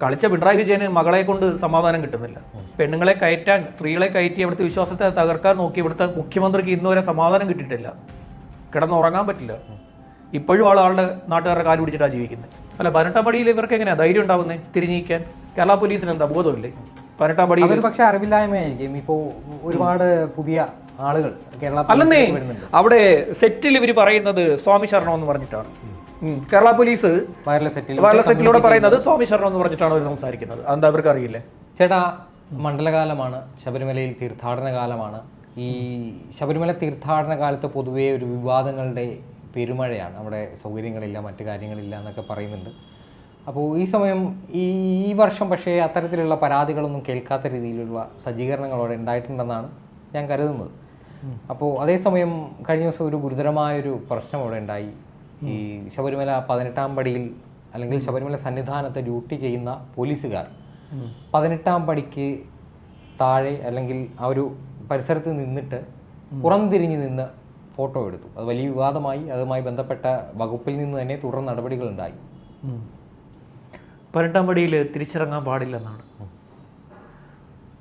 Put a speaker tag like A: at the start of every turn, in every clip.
A: കളിച്ച പിണറായി വിജയന് മകളെ കൊണ്ട് സമാധാനം കിട്ടുന്നില്ല. പെണ്ണുങ്ങളെ കയറ്റാൻ, സ്ത്രീകളെ കയറ്റി അവിടുത്തെ വിശ്വാസത്തെ തകർക്കാൻ നോക്കി ഇവിടുത്തെ മുഖ്യമന്ത്രിക്ക് ഇന്നുവരെ സമാധാനം കിട്ടിയിട്ടില്ല. കിടന്നുറങ്ങാൻ പറ്റില്ല. ഇപ്പോഴും ആളുടെ നാട്ടുകാരുടെ കാല് പിടിച്ചിട്ടാണ് ജീവിക്കുന്നത്. അല്ല, 18-ാം പടിയിൽ ഇവർക്ക് എങ്ങനെയാണ് ധൈര്യം ഉണ്ടാവുന്നത് തിരിഞ്ഞിരിക്കാൻ? കേരള പോലീസിന് എന്താ ബോധമില്ലേ 18-ാം പടിയിൽ?
B: പക്ഷെ അറിവില്ലായ്മയായിരിക്കും. ഇപ്പോൾ ഒരുപാട് പുതിയ ആളുകൾ കേരള
A: അല്ലെന്നേ, അവിടെ സെറ്റിൽ ഇവർ പറയുന്നത് സ്വാമി ശരണം എന്ന് പറഞ്ഞിട്ടാണ്. കേരള പോലീസ് വയർലെസ് സെറ്റിലൂടെ പറയുന്നത് സ്വാമി ശരണം എന്ന് പറഞ്ഞിട്ടാണ് അവർ സംസാരിക്കുന്നത്. അതെന്താ അവർക്ക് അറിയില്ലേ?
B: ചേട്ടാ, മണ്ഡലകാലമാണ്, ശബരിമലയിൽ തീർത്ഥാടന കാലമാണ്. ഈ ശബരിമല തീർത്ഥാടന കാലത്ത് പൊതുവേ ഒരു വിവാദങ്ങളുടെ പെരുമഴയാണ്. അവിടെ സൗകര്യങ്ങളില്ല, മറ്റു കാര്യങ്ങളില്ല എന്നൊക്കെ പറയുന്നുണ്ട്. അപ്പോൾ ഈ സമയം ഈ വർഷം പക്ഷേ അത്തരത്തിലുള്ള പരാതികളൊന്നും കേൾക്കാത്ത രീതിയിലുള്ള സജ്ജീകരണങ്ങൾ അവിടെ ഉണ്ടായിട്ടുണ്ടെന്നാണ് ഞാൻ കരുതുന്നത്. അപ്പോൾ അതേസമയം കഴിഞ്ഞ ദിവസം ഒരു ഗുരുതരമായൊരു പ്രശ്നം അവിടെ ഉണ്ടായി. ഈ ശബരിമല 18-ാം പടിയിൽ അല്ലെങ്കിൽ ശബരിമല സന്നിധാനത്ത് ഡ്യൂട്ടി ചെയ്യുന്ന പോലീസുകാർ 18-ാം പടിക്ക് താഴെ അല്ലെങ്കിൽ ആ ഒരു പരിസരത്ത് നിന്നിട്ട് പുറംതിരിഞ്ഞ് നിന്ന് ഫോട്ടോ എടുത്തു. അത് വലിയ വിവാദമായി. അതുമായി ബന്ധപ്പെട്ട വകുപ്പിൽ നിന്ന് തന്നെ തുടർ നടപടികളുണ്ടായി.
A: 18-ാം പടിയിൽ തിരിച്ചിറങ്ങാൻ പാടില്ലെന്നാണ്.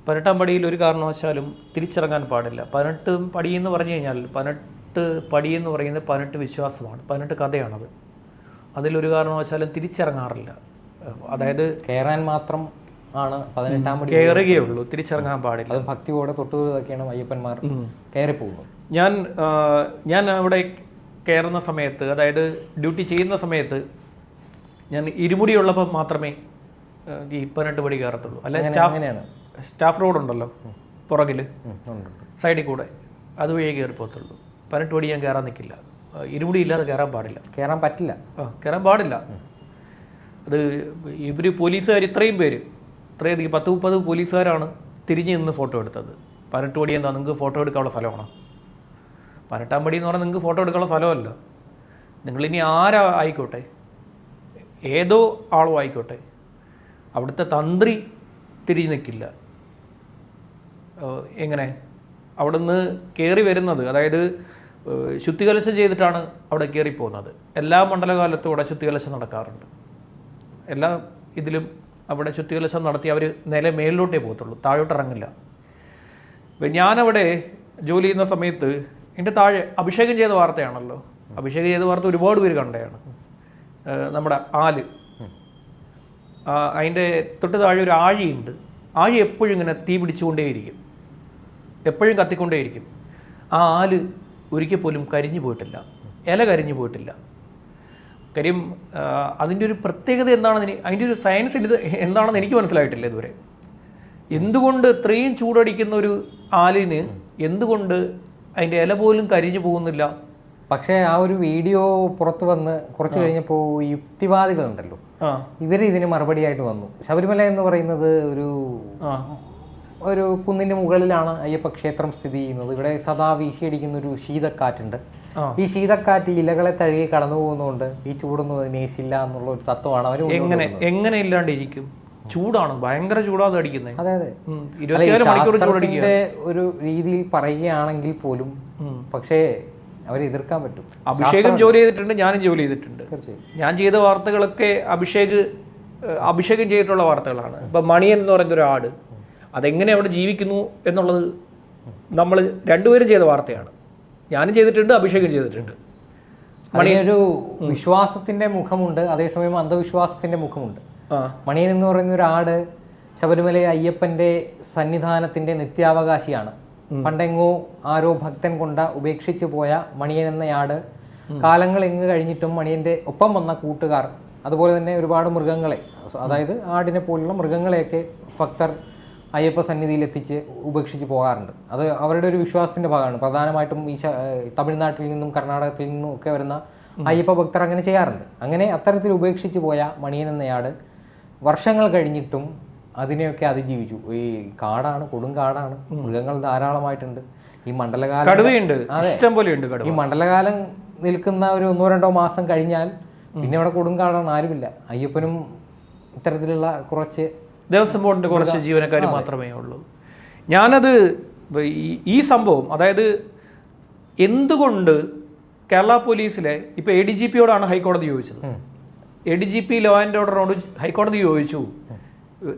A: 18-ാം പടിയിൽ ഒരു കാരണവശാലും തിരിച്ചിറങ്ങാൻ പാടില്ല. 18 പടി എന്ന് പറഞ്ഞു കഴിഞ്ഞാൽ 18 പടി എന്ന് പറയുന്നത് 18 വിശ്വാസമാണ്, 18 കഥയാണത്. അതിലൊരു കാരണവശാലും തിരിച്ചിറങ്ങാറില്ല. അതായത്
B: കയറാൻ മാത്രം ആണ് 18-ാം പടി
A: കയറുകയുള്ളൂ, തിരിച്ചിറങ്ങാൻ പാടില്ല.
B: അത് ഭക്തിയോടെ തൊട്ടുതൊക്കെയാണ് അയ്യപ്പന്മാർ കയറിപ്പോകുന്നത്.
A: ഞാൻ അവിടെ കയറുന്ന സമയത്ത്, അതായത് ഡ്യൂട്ടി ചെയ്യുന്ന സമയത്ത്, ഞാൻ ഇരുമുടിയുള്ളപ്പോൾ മാത്രമേ ഈ 18 പടി കയറത്തുള്ളൂ. അല്ലെ സ്റ്റാഫ് റോഡ് ഉണ്ടല്ലോ പുറകിൽ സൈഡിൽ കൂടെ, അതുവഴി കയറി പോകത്തുള്ളൂ. 18 പടി ഞാൻ കയറാൻ നിൽക്കില്ല. ഇരുമുടി ഇല്ലാതെ കയറാൻ പാടില്ല,
B: കയറാൻ പറ്റില്ല,
A: കയറാൻ പാടില്ല. അത് ഇവർ പോലീസുകാർ ഇത്രയും പേര്, ഇത്രയധികം 10-30 പോലീസുകാരാണ് തിരിഞ്ഞ് നിന്ന് ഫോട്ടോ എടുത്തത്. 18 പടി എന്താ നിങ്ങൾക്ക് ഫോട്ടോ എടുക്കാനുള്ള സ്ഥലമാണോ? 18-ാം പടി എന്ന് പറഞ്ഞാൽ നിങ്ങൾക്ക് ഫോട്ടോ എടുക്കാനുള്ള സ്ഥലമല്ല. നിങ്ങളിനി ആരാ ആയിക്കോട്ടെ, ഏതോ ആളോ ആയിക്കോട്ടെ, അവിടുത്തെ തന്ത്രി തിരിഞ്ഞ് നിൽക്കില്ല. എങ്ങനെ അവിടെ നിന്ന് കയറി വരുന്നത്? അതായത് ശുദ്ധികലശം ചെയ്തിട്ടാണ് അവിടെ കയറിപ്പോകുന്നത്. എല്ലാ മണ്ഡലകാലത്തും അവിടെ ശുദ്ധികലശം നടക്കാറുണ്ട്. എല്ലാ ഇതിലും അവിടെ ശുദ്ധികലശം നടത്തി അവർ മേലിലോട്ടേ പോകത്തുള്ളൂ, താഴോട്ട് ഇറങ്ങില്ല. ഇപ്പം ഞാനവിടെ ജോലി ചെയ്യുന്ന സമയത്ത് എൻ്റെ താഴെ അഭിഷേകം ചെയ്ത വാർത്തയാണല്ലോ. അഭിഷേകം ചെയ്ത വാർത്ത ഒരുപാട് പേര് കണ്ടതാണ്. നമ്മുടെ ആല്, അതിൻ്റെ തൊട്ട് താഴെ ഒരു ആഴിയുണ്ട്. ആഴി എപ്പോഴും ഇങ്ങനെ തീ പിടിച്ചുകൊണ്ടേയിരിക്കും, എപ്പോഴും കത്തിക്കൊണ്ടേയിരിക്കും. ആ ആല് ഒരിക്കൽ പോലും കരിഞ്ഞു പോയിട്ടില്ല, ഇല കരിഞ്ഞു പോയിട്ടില്ല. കാര്യം അതിൻ്റെ ഒരു പ്രത്യേകത എന്താണെന്ന്, അതിൻ്റെ ഒരു സയൻസ് എന്താണെന്ന് എനിക്ക് മനസ്സിലായിട്ടില്ല ഇതുവരെ. എന്തുകൊണ്ട് ഇത്രയും ചൂടടിക്കുന്ന ഒരു ആലിന് എന്തുകൊണ്ട് അതിൻ്റെ ഇല പോലും കരിഞ്ഞു പോകുന്നില്ല?
B: പക്ഷേ ആ ഒരു വീഡിയോ പുറത്തു വന്ന് കുറച്ച് കഴിഞ്ഞപ്പോൾ യുക്തിവാദികളുണ്ടല്ലോ, ഇവർ ഇതിന് മറുപടിയായിട്ട് വന്നു. ശബരിമല എന്ന് പറയുന്നത് ഒരു കുന്നിൻ്റെ മുകളിലാണ് അയ്യപ്പ ക്ഷേത്രം സ്ഥിതി ചെയ്യുന്നത്. ഇവിടെ സദാ വീശിയടിക്കുന്ന ഒരു ശീതക്കാറ്റുണ്ട്. ഈ ശീതക്കാറ്റ് ഇലകളെ തഴുകി കടന്നു പോകുന്നതുകൊണ്ട് ഈ ചൂടൊന്നും അതിന് ഏശില്ല എന്നുള്ള ഒരു തത്വമാണ് അവർ.
A: എങ്ങനെ ഇല്ലാണ്ടിരിക്കും? ചൂടാണ്, ഭയങ്കര ചൂടാണ് അടിക്കുന്നത്.
B: അതെ അതെ, 24 മണിക്കൂർ ചൂടടിക്കുന്ന ഒരു രീതിയിൽ പറയുകയാണെങ്കിൽ പോലും പക്ഷേ അവരെ എതിർക്കാൻ പറ്റും.
A: അഭിഷേകം ജോലി ചെയ്തിട്ടുണ്ട്, ഞാനും ജോലി ചെയ്തിട്ടുണ്ട്. ഞാൻ ചെയ്ത വാർത്തകളൊക്കെ അഭിഷേകം ചെയ്തിട്ടുള്ള വാർത്തകളാണ്. ഇപ്പം മണിയൻ എന്ന് പറയുന്ന ഒരു ആട്, അതെങ്ങനെ അവിടെ ജീവിക്കുന്നു എന്നുള്ളത് നമ്മൾ രണ്ടുപേരും ചെയ്ത വാർത്തയാണ്. ഞാനും ചെയ്തിട്ടുണ്ട്, അഭിഷേകം ചെയ്തിട്ടുണ്ട്.
B: മണിയൊരു വിശ്വാസത്തിന്റെ മുഖമുണ്ട്, അതേസമയം അന്ധവിശ്വാസത്തിന്റെ മുഖമുണ്ട്. മണിയൻ എന്ന് പറയുന്ന ഒരു ആട് ശബരിമല അയ്യപ്പന്റെ സന്നിധാനത്തിന്റെ നിത്യാവകാശിയാണ്. പണ്ടെങ്ങോ ആരോ ഭക്തൻ കൊണ്ട ഉപേക്ഷിച്ചു പോയ മണിയൻ എന്നയാട് കാലങ്ങൾ എങ്ങ് കഴിഞ്ഞിട്ടും മണിയൻ്റെ ഒപ്പം വന്ന കൂട്ടുകാർ, അതുപോലെ തന്നെ ഒരുപാട് മൃഗങ്ങളെ, അതായത് ആടിനെ പോലുള്ള മൃഗങ്ങളെയൊക്കെ ഭക്തർ അയ്യപ്പ സന്നിധിയിൽ എത്തിച്ച് ഉപേക്ഷിച്ച് പോകാറുണ്ട്. അത് അവരുടെ ഒരു വിശ്വാസത്തിൻ്റെ ഭാഗമാണ്. പ്രധാനമായിട്ടും ഈ തമിഴ്നാട്ടിൽ നിന്നും കർണാടകത്തിൽ നിന്നും ഒക്കെ വരുന്ന അയ്യപ്പ ഭക്തർ അങ്ങനെ ചെയ്യാറുണ്ട്. അങ്ങനെ അത്തരത്തിൽ ഉപേക്ഷിച്ച് പോയ മണിയൻ എന്നയാട് വർഷങ്ങൾ കഴിഞ്ഞിട്ടും അതിനെയൊക്കെ അതിജീവിച്ചു. ഈ കാടാണ്, കൊടും കാടാണ്, മൃഗങ്ങൾ ധാരാളമായിട്ടുണ്ട്. ഈ മണ്ഡലകാലം ഈ മണ്ഡലകാലം നിൽക്കുന്ന ഒരു 1-2 മാസം കഴിഞ്ഞാൽ പിന്നെ അവിടെ കൊടും കാടാണ്, ആരുമില്ല. അയ്യപ്പനും ഇത്തരത്തിലുള്ള കുറച്ച്
A: ദേവസ്വം ബോർഡിൻ്റെ കുറച്ച് ജീവനക്കാർ മാത്രമേ ഉള്ളൂ. ഞാനത് ഈ സംഭവം, അതായത് എന്തുകൊണ്ട് കേരള പോലീസിലെ ഇപ്പോൾ ADGPയോടാണ് ഹൈക്കോടതി ചോദിച്ചത്. ADGP ലോ ആൻഡ് ഓർഡറിനോട് ഹൈക്കോടതി ചോദിച്ചു,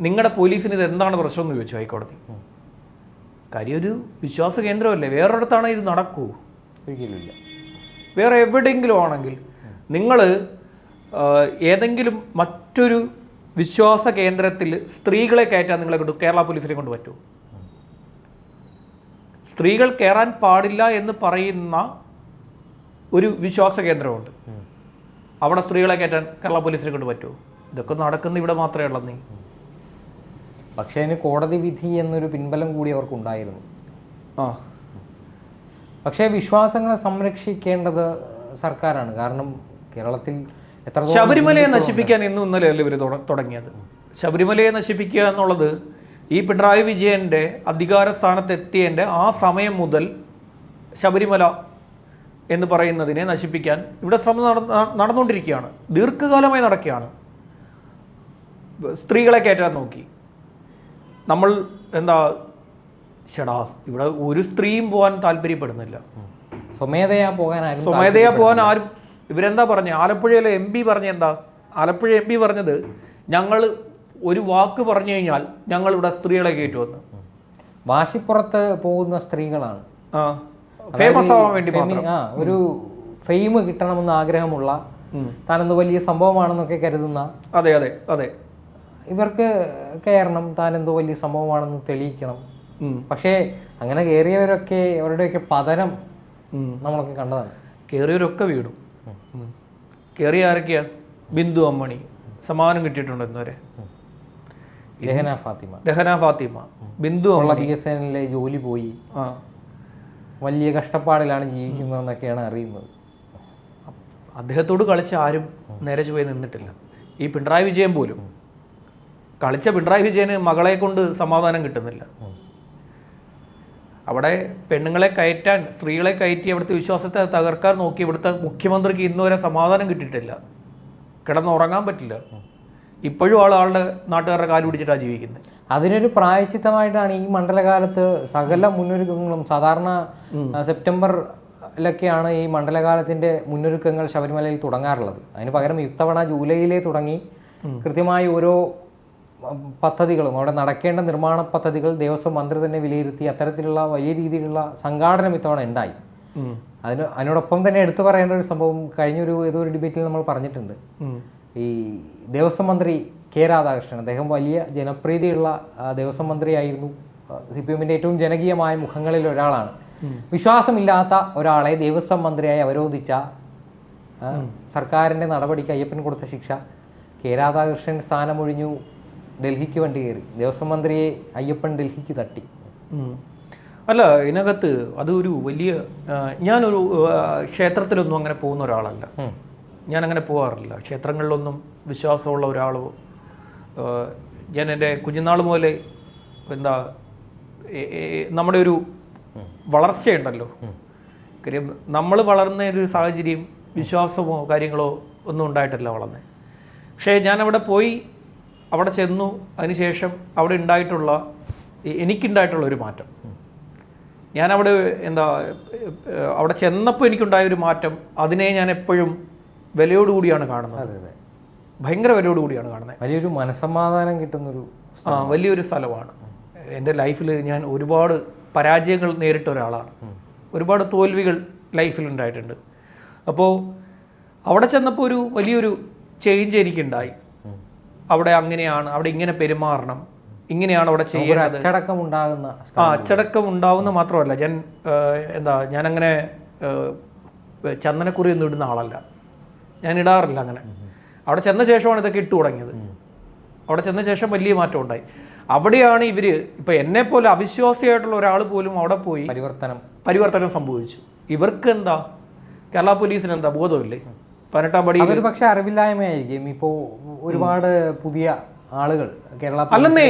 A: നിങ്ങളുടെ പോലീസിന് ഇത് എന്താണ് പ്രശ്നം എന്ന് ചോദിച്ചു ഹൈക്കോടതി. കാര്യം ഒരു വിശ്വാസ കേന്ദ്രമല്ലേ, വേറൊരിടത്താണ് ഇത് നടക്കൂ?
B: ഒരിക്കലുമില്ല.
A: വേറെ എവിടെയെങ്കിലും ആണെങ്കിൽ നിങ്ങൾ ഏതെങ്കിലും മറ്റൊരു വിശ്വാസ കേന്ദ്രത്തിൽ സ്ത്രീകളെ കയറ്റാൻ നിങ്ങളെ കൊണ്ട് കേരള പോലീസിനെ കൊണ്ട് പറ്റുമോ? സ്ത്രീകൾ കയറാൻ പാടില്ല എന്ന് പറയുന്ന ഒരു വിശ്വാസ കേന്ദ്രമുണ്ട്, അവിടെ സ്ത്രീകളെ കയറ്റാൻ കേരള പോലീസിനെ കൊണ്ട് പറ്റുമോ? ഇതൊക്കെ നടക്കുന്ന ഇവിടെ മാത്രമേ ഉള്ളൂ.
B: പക്ഷേ അതിന് കോടതി വിധി എന്നൊരു പിൻബലം കൂടി അവർക്കുണ്ടായിരുന്നു. പക്ഷേ വിശ്വാസങ്ങളെ സംരക്ഷിക്കേണ്ടത് സർക്കാരാണ്. കാരണം കേരളത്തിൽ
A: ശബരിമലയെ നശിപ്പിക്കാൻ ഇന്നും ഇന്നലെയല്ല ഇവർ തുടങ്ങിയത്. ശബരിമലയെ നശിപ്പിക്കുക എന്നുള്ളത് ഈ പിണറായി വിജയൻ്റെ അധികാര സ്ഥാനത്തെത്തിയതിൻ്റെ ആ സമയം മുതൽ ശബരിമല എന്ന് പറയുന്നതിനെ നശിപ്പിക്കാൻ ഇവിടെ ശ്രമം നടന്നുകൊണ്ടിരിക്കുകയാണ്, ദീർഘകാലമായി നടക്കുകയാണ്. സ്ത്രീകളെ കയറ്റാൻ നോക്കി. നമ്മൾ എന്താ ഇവിടെ ഒരു സ്ത്രീയും പോകാൻ താല്പര്യപ്പെടുന്നില്ല. സ്വമേധയാ പോകാൻ ആരും. ഇവരെന്താ പറഞ്ഞത്? ആലപ്പുഴയിലെ MP പറഞ്ഞ എന്താ? ആലപ്പുഴ MP പറഞ്ഞത് ഞങ്ങൾ ഒരു വാക്ക് പറഞ്ഞു കഴിഞ്ഞാൽ ഞങ്ങൾ ഇവിടെ സ്ത്രീകളെ കയറ്റുമെന്ന്.
B: വാശിപ്പുറത്ത് പോകുന്ന സ്ത്രീകളാണ്,
A: ഫേമസ് ആവാൻ വേണ്ടി
B: ഒരു ഫെയിം കിട്ടണമെന്ന് ആഗ്രഹമുള്ള, താനെന്തോ വലിയ സംഭവമാണെന്നൊക്കെ കരുതുന്ന.
A: അതെ അതെ അതെ
B: ഇവർക്ക് കയറണം, താനെന്തോ വലിയ സംഭവമാണെന്ന് തെളിയിക്കണം. പക്ഷേ അങ്ങനെ കയറിയവരൊക്കെ അവരുടെയൊക്കെ പതനം നമ്മളൊക്കെ കണ്ടതാണ്.
A: കയറിയവരൊക്കെ വീടും. കയറിയ ആരൊക്കെയാ? ബിന്ദു അമ്മണി സമ്മാനം കിട്ടിയിട്ടുണ്ട് ഇന്നുവരെ. രഹന ഫാത്തിമ, ബിന്ദു അമ്മണി
B: BSNL ജോലി പോയി, വലിയ കഷ്ടപ്പാടിലാണ് ജീവിക്കുന്നതെന്നൊക്കെയാണ് അറിയുന്നത്.
A: അദ്ദേഹത്തോട് കളിച്ച ആരും നേരെ പോയി നിന്നിട്ടില്ല. ഈ പിണറായി വിജയൻ പോലും കളിച്ച പിണറായി വിജയന് മകളെ കൊണ്ട് സമാധാനം കിട്ടുന്നില്ല. അവിടെ പെണ്ണുങ്ങളെ കയറ്റാൻ, സ്ത്രീകളെ കയറ്റി അവിടുത്തെ വിശ്വാസത്തെ തകർക്കാൻ നോക്കി ഇവിടുത്തെ മുഖ്യമന്ത്രിക്ക് ഇന്നുവരെ സമാധാനം കിട്ടിയിട്ടില്ല. കിടന്നുറങ്ങാൻ പറ്റില്ല. ഇപ്പോഴും ആളുടെ നാട്ടുകാരുടെ കാല് പിടിച്ചിട്ടാണ് ജീവിക്കുന്നത്.
B: അതിനൊരു പ്രായശ്ചിത്തമായിട്ടാണ് ഈ മണ്ഡലകാലത്ത് സകല മുന്നൊരുക്കങ്ങളും. സാധാരണ സെപ്റ്റംബറിലൊക്കെയാണ് ഈ മണ്ഡലകാലത്തിൻ്റെ മുന്നൊരുക്കങ്ങൾ ശബരിമലയിൽ തുടങ്ങാറുള്ളത്. അതിന് പകരം ഇത്തവണ ജൂലൈയിലേ തുടങ്ങി കൃത്യമായി ഓരോ പദ്ധതികളും അവിടെ നടക്കേണ്ട നിർമ്മാണ പദ്ധതികൾ ദേവസ്വം മന്ത്രി തന്നെ വിലയിരുത്തി അത്തരത്തിലുള്ള വലിയ രീതിയിലുള്ള സംഘാടനം ഇത്തവണ ഉണ്ടായി. അതിനോടൊപ്പം തന്നെ എടുത്തു പറയേണ്ട ഒരു സംഭവം കഴിഞ്ഞൊരു ഏതോ ഒരു ഡിബേറ്റിൽ നമ്മൾ പറഞ്ഞിട്ടുണ്ട്. ഈ ദേവസ്വം മന്ത്രി കെ രാധാകൃഷ്ണൻ, അദ്ദേഹം വലിയ ജനപ്രീതിയുള്ള ദേവസ്വം മന്ത്രിയായിരുന്നു. CPM-ന്റെ ഏറ്റവും ജനകീയമായ മുഖങ്ങളിൽ ഒരാളാണ്. വിശ്വാസമില്ലാത്ത ഒരാളെ ദേവസ്വം മന്ത്രിയായി അവരോധിച്ച സർക്കാരിൻ്റെ നടപടിക്ക് അയ്യപ്പൻ കൊടുത്ത ശിക്ഷ. കെ രാധാകൃഷ്ണൻ സ്ഥാനമൊഴിഞ്ഞു, ഡൽഹിക്ക് വണ്ടി കയറി. ദേവസ്വം മന്ത്രിയെ അയ്യപ്പൻ ഡൽഹിക്ക് തട്ടി.
A: അല്ല, ഇതിനകത്ത് അതൊരു വലിയ, ഞാനൊരു ക്ഷേത്രത്തിലൊന്നും അങ്ങനെ പോകുന്ന ഒരാളല്ല. ഞാനങ്ങനെ പോകാറില്ല ക്ഷേത്രങ്ങളിലൊന്നും. വിശ്വാസമുള്ള ഒരാളോ, ഞാൻ എൻ്റെ കുഞ്ഞുനാൾ മുതലേ എന്താ നമ്മുടെ ഒരു വളർച്ചയുണ്ടല്ലോ. കാര്യം നമ്മൾ വളർന്ന ഒരു സാഹചര്യം വിശ്വാസമോ കാര്യങ്ങളോ ഒന്നും ഉണ്ടായിട്ടല്ല വളർന്നത്. പക്ഷേ ഞാനവിടെ പോയി, അവിടെ ചെന്നു, അതിനുശേഷം അവിടെ എനിക്കുണ്ടായിട്ടുള്ള ഒരു മാറ്റം, ഞാനവിടെ അവിടെ ചെന്നപ്പോൾ എനിക്കുണ്ടായൊരു മാറ്റം, അതിനെ ഞാൻ എപ്പോഴും വിലയോടുകൂടിയാണ് കാണുന്നത്. ഭയങ്കര വിലയോടുകൂടിയാണ് കാണുന്നത്.
B: വലിയൊരു മനസ്സമാധാനം കിട്ടുന്നൊരു
A: വലിയൊരു സ്ഥലമാണ്. എൻ്റെ ലൈഫിൽ ഞാൻ ഒരുപാട് പരാജയങ്ങൾ നേരിട്ട ഒരാളാണ്. ഒരുപാട് തോൽവികൾ ലൈഫിലുണ്ടായിട്ടുണ്ട്. അപ്പോൾ അവിടെ ചെന്നപ്പോൾ ഒരു വലിയൊരു ചേഞ്ച് എനിക്കുണ്ടായി. അവിടെ അങ്ങനെയാണ്, അവിടെ ഇങ്ങനെ പെരുമാറണം, ഇങ്ങനെയാണ് അവിടെ ചെയ്യേണ്ടത്. അച്ചടക്കം ഉണ്ടാവുന്ന മാത്രമല്ല, ഞാനങ്ങനെ ചന്ദനക്കുറി ഒന്നും ഇടുന്ന ആളല്ല, ഞാൻ ഇടാറില്ല അങ്ങനെ. അവിടെ ചെന്ന ശേഷമാണ് ഇതൊക്കെ ഇട്ടു തുടങ്ങിയത്. അവിടെ ചെന്ന ശേഷം വലിയ മാറ്റം ഉണ്ടായി. അവിടെയാണ് ഇപ്പം എന്നെപ്പോലെ അവിശ്വാസിയായിട്ടുള്ള ഒരാൾ പോലും അവിടെ പോയി പരിവർത്തനം സംഭവിച്ചു. ഇവർക്ക് എന്താ, കേരള പോലീസിന് എന്താ ബോധമില്ലേ? 18-ാം പടി
B: പക്ഷെ അറിവില്ലായ്മയായിരിക്കും. ഇപ്പോൾ ഒരുപാട് പുതിയ ആളുകൾ കേരള
A: അല്ലെന്നേ,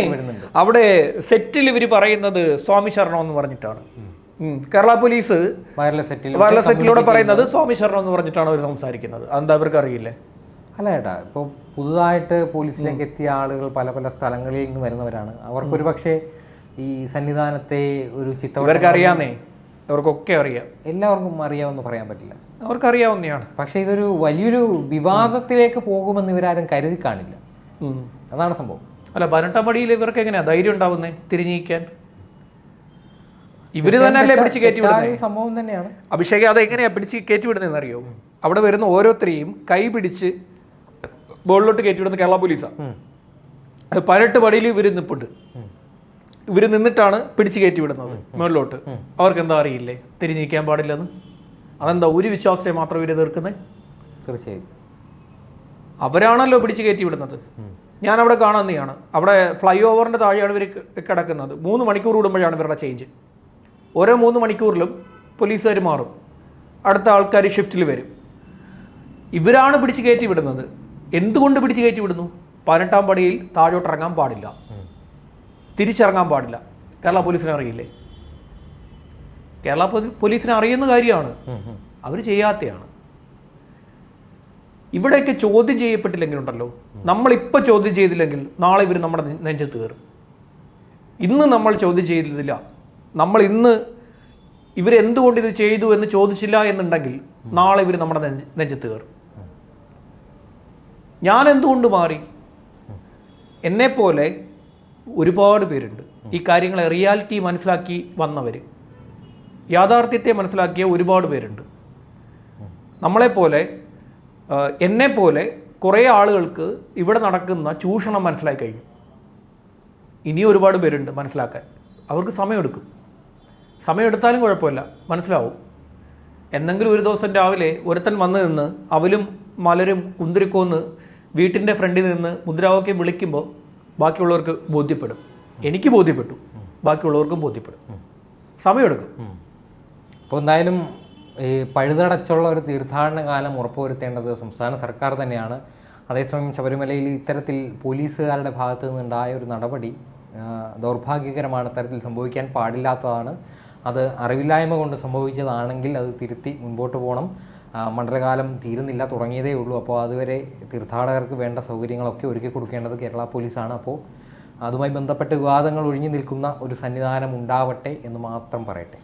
A: അവിടെ സെറ്റിൽ ഇവർ പറയുന്നത് സ്വാമി ശരണം എന്ന് പറഞ്ഞിട്ടാണ്. കേരള പോലീസ് വയർലെസ് സെറ്റിലൂടെ പറയുന്നത് സ്വാമി ശരണം എന്ന് പറഞ്ഞിട്ടാണ് അവർ സംസാരിക്കുന്നത്. അതെന്താ അവർക്ക് അറിയില്ലേ?
B: അല്ല ചേട്ടാ, ഇപ്പോൾ പുതുതായിട്ട് പോലീസിലേക്ക് എത്തിയ ആളുകൾ പല പല സ്ഥലങ്ങളിൽ നിന്ന് വരുന്നവരാണ്. അവർക്കൊരു പക്ഷേ ഈ സന്നിധാനത്തെ ഒരു ചിത്രം
A: ഇവർക്ക് അറിയാന്നേ, അവർക്കൊക്കെ അറിയാം.
B: എല്ലാവർക്കും അറിയാമെന്ന് പറയാൻ പറ്റില്ല,
A: അവർക്കറിയാവുന്നതാണ്.
B: പക്ഷെ ഇതൊരു വലിയൊരു വിവാദത്തിലേക്ക് പോകുമെന്ന് ഇവരാരും കരുതി കാണില്ല. അതാണ് സംഭവം.
A: അല്ല, 18-ാം പടിയിൽ ഇവർക്ക് എങ്ങനെയാ ധൈര്യം ഉണ്ടാവുന്നേ തിരിഞ്ഞിരിക്കാൻ? ഇവര് തന്നെയല്ലേ പിടിച്ച് കയറ്റിവിടുന്നത്?
B: സംഭവം തന്നെയാണ്
A: അഭിഷേക്. അത് എങ്ങനെയാ പിടിച്ച് കയറ്റിവിടുന്നതെന്ന് അറിയോ? അവിടെ വരുന്ന ഓരോരുത്തരെയും കൈ പിടിച്ച് ബോളിലോട്ട് കയറ്റിവിടുന്ന കേരള പോലീസാണ്. 18 പടിയിൽ ഇവർ നിൽപ്പുണ്ട്. ഇവർ നിന്നിട്ടാണ് പിടിച്ച് കയറ്റിവിടുന്നത് മുകളിലോട്ട്. അവർക്ക് എന്താ അറിയില്ലേ തിരിഞ്ഞിരിക്കാൻ പാടില്ലെന്ന്? അതെന്താ ഒരു വിശ്വാസത്തെ മാത്രം ഇവർ എതിർക്കുന്നത്?
B: തീർച്ചയായും
A: അവരാണല്ലോ പിടിച്ച് കയറ്റിവിടുന്നത്. ഞാൻ അവിടെ കാണുന്നതാണ്. അവിടെ ഫ്ലൈ ഓവറിൻ്റെ താഴെയാണ് ഇവർ കിടക്കുന്നത്. 3 മണിക്കൂർ കൂടുമ്പോഴാണ് ഇവരുടെ ചേഞ്ച്. ഓരോ 3 മണിക്കൂറിലും പോലീസുകാർ മാറും, അടുത്ത ആൾക്കാർ ഷിഫ്റ്റിൽ വരും. ഇവരാണ് പിടിച്ച് കയറ്റി വിടുന്നത്. എന്തുകൊണ്ട് പിടിച്ച് കയറ്റി വിടുന്നു? 18-ാം പടിയിൽ താഴോട്ടിറങ്ങാൻ പാടില്ല, തിരിച്ചിറങ്ങാൻ പാടില്ല. കേരള പോലീസിനെ അറിയില്ലേ? കേരള പോലീസിനെ അറിയുന്ന കാര്യമാണ്, അവർ ചെയ്യാത്തയാണ്. ഇവിടെയൊക്കെ ചോദ്യം ചെയ്യപ്പെട്ടില്ലെങ്കിലുണ്ടല്ലോ, നമ്മളിപ്പോൾ ചോദ്യം ചെയ്തില്ലെങ്കിൽ നാളെ ഇവർ നമ്മുടെ നെഞ്ചത്ത് കയറും. ഇന്ന് നമ്മൾ ചോദ്യം ചെയ്തില്ല, നമ്മൾ ഇന്ന് ഇവരെന്തുകൊണ്ട് ഇത് ചെയ്തു എന്ന് ചോദിച്ചില്ല എന്നുണ്ടെങ്കിൽ നാളെ ഇവർ നമ്മുടെ നെഞ്ചത്ത് കയറും. ഞാൻ എന്തുകൊണ്ട് മാറി? എന്നെപ്പോലെ ഒരുപാട് പേരുണ്ട് ഈ കാര്യങ്ങളെ റിയാലിറ്റി മനസ്സിലാക്കി വന്നവർ, യാഥാർത്ഥ്യത്തെ മനസ്സിലാക്കിയ ഒരുപാട് പേരുണ്ട്. നമ്മളെപ്പോലെ എന്നെപ്പോലെ കുറേ ആളുകൾക്ക് ഇവിടെ നടക്കുന്ന ചൂഷണം മനസ്സിലാക്കി കഴിഞ്ഞു. ഇനിയും ഒരുപാട് പേരുണ്ട് മനസ്സിലാക്കാൻ. അവർക്ക് സമയമെടുക്കും. സമയമെടുത്താലും കുഴപ്പമില്ല, മനസ്സിലാവും. എന്തെങ്കിലും ഒരു ദിവസം രാവിലെ ഒരുത്തൻ വന്ന് നിന്ന് അവലും മലരും കുന്തിരിക്കോന്ന് വീട്ടിൻ്റെ ഫ്രണ്ടിൽ നിന്ന് മുദ്രാവാക്യം വിളിക്കുമ്പോൾ ബാക്കിയുള്ളവർക്ക് ബോധ്യപ്പെടും. എനിക്ക് ബോധ്യപ്പെട്ടു, ബാക്കിയുള്ളവർക്കും ബോധ്യപ്പെടും. സമയമെടുക്കും.
B: അപ്പോൾ എന്തായാലും ഈ പഴുതടച്ചുള്ള ഒരു തീർത്ഥാടന കാലം ഉറപ്പുവരുത്തേണ്ടത് സംസ്ഥാന സർക്കാർ തന്നെയാണ്. അതേസമയം ശബരിമലയിൽ ഇത്തരത്തിൽ പോലീസുകാരുടെ ഭാഗത്തു നിന്നുണ്ടായ ഒരു നടപടി ദൗർഭാഗ്യകരമാണ്. തരത്തിൽ സംഭവിക്കാൻ പാടില്ലാത്തതാണ്. അത് അറിവില്ലായ്മ കൊണ്ട് സംഭവിച്ചതാണെങ്കിൽ അത് തിരുത്തി മുൻപോട്ട് പോകണം. മണ്ഡലകാലം തീരുന്നില്ല, തുടങ്ങിയതേ ഉള്ളൂ. അപ്പോൾ അതുവരെ തീർത്ഥാടകർക്ക് വേണ്ട സൗകര്യങ്ങളൊക്കെ ഒരുക്കി കൊടുക്കേണ്ടത് കേരള പോലീസാണ്. അപ്പോൾ അതുമായി ബന്ധപ്പെട്ട് വിവാദങ്ങൾ ഒഴിഞ്ഞു നിൽക്കുന്ന ഒരു സന്നിധാനം ഉണ്ടാവട്ടെ എന്ന് മാത്രം പറയട്ടെ.